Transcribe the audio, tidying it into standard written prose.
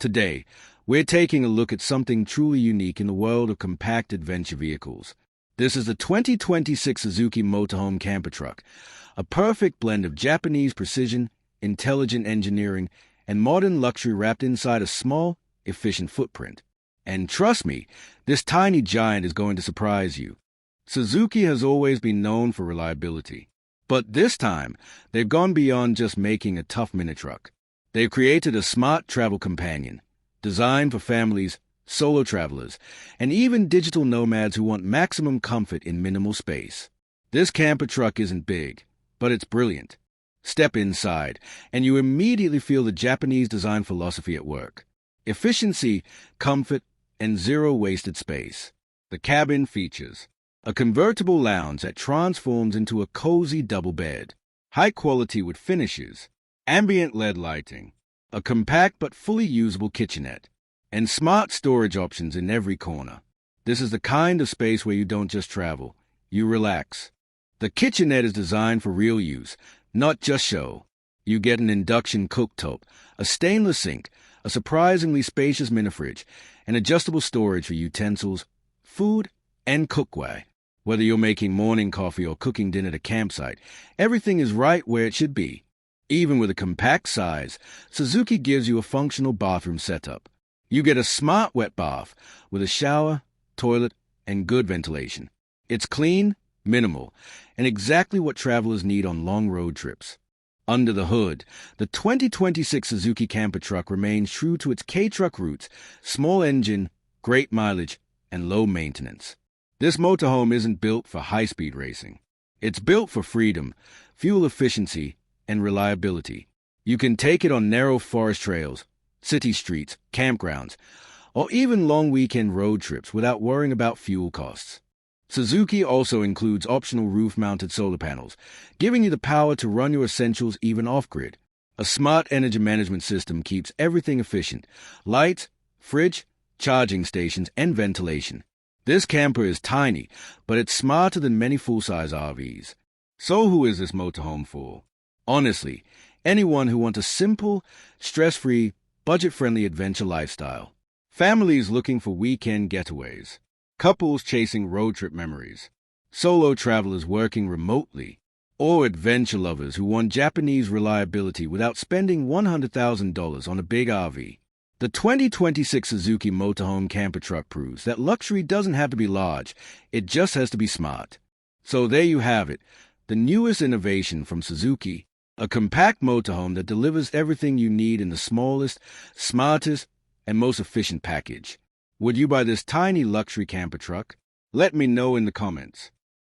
Today, we're taking a look at something truly unique in the world of compact adventure vehicles. This is the 2026 Suzuki Motorhome Camper Truck, a perfect blend of Japanese precision, intelligent engineering, and modern luxury wrapped inside a small, efficient footprint. And trust me, this tiny giant is going to surprise you. Suzuki has always been known for reliability. But this time, they've gone beyond just making a tough mini truck. They've created a smart travel companion, designed for families, solo travelers, and even digital nomads who want maximum comfort in minimal space. This camper truck isn't big, but it's brilliant. Step inside, and you immediately feel the Japanese design philosophy at work. Efficiency, comfort, and zero wasted space. The cabin features a convertible lounge that transforms into a cozy double bed, high quality wood finishes, ambient LED lighting, a compact but fully usable kitchenette, and smart storage options in every corner. This is the kind of space where you don't just travel, you relax. The kitchenette is designed for real use, not just show. You get an induction cooktop, a stainless sink, a surprisingly spacious mini-fridge, and adjustable storage for utensils, food, and cookware. Whether you're making morning coffee or cooking dinner at a campsite, everything is right where it should be. Even with a compact size, Suzuki gives you a functional bathroom setup. You get a smart wet bath with a shower, toilet, and good ventilation. It's clean, minimal, and exactly what travelers need on long road trips. Under the hood, the 2026 Suzuki Camper Truck remains true to its K-Truck roots: small engine, great mileage, and low maintenance. This motorhome isn't built for high-speed racing. It's built for freedom, fuel efficiency, and reliability. You can take it on narrow forest trails, city streets, campgrounds, or even long weekend road trips without worrying about fuel costs. Suzuki also includes optional roof-mounted solar panels, giving you the power to run your essentials even off-grid. A smart energy management system keeps everything efficient: lights, fridge, charging stations, and ventilation. This camper is tiny, but it's smarter than many full-size RVs. So who is this motorhome for? Honestly, anyone who wants a simple, stress-free, budget-friendly adventure lifestyle. Families looking for weekend getaways. Couples chasing road trip memories. Solo travelers working remotely. Or adventure lovers who want Japanese reliability without spending $100,000 on a big RV. The 2026 Suzuki Motorhome Camper Truck proves that luxury doesn't have to be large, it just has to be smart. So there you have it, the newest innovation from Suzuki, a compact motorhome that delivers everything you need in the smallest, smartest, and most efficient package. Would you buy this tiny luxury camper truck? Let me know in the comments.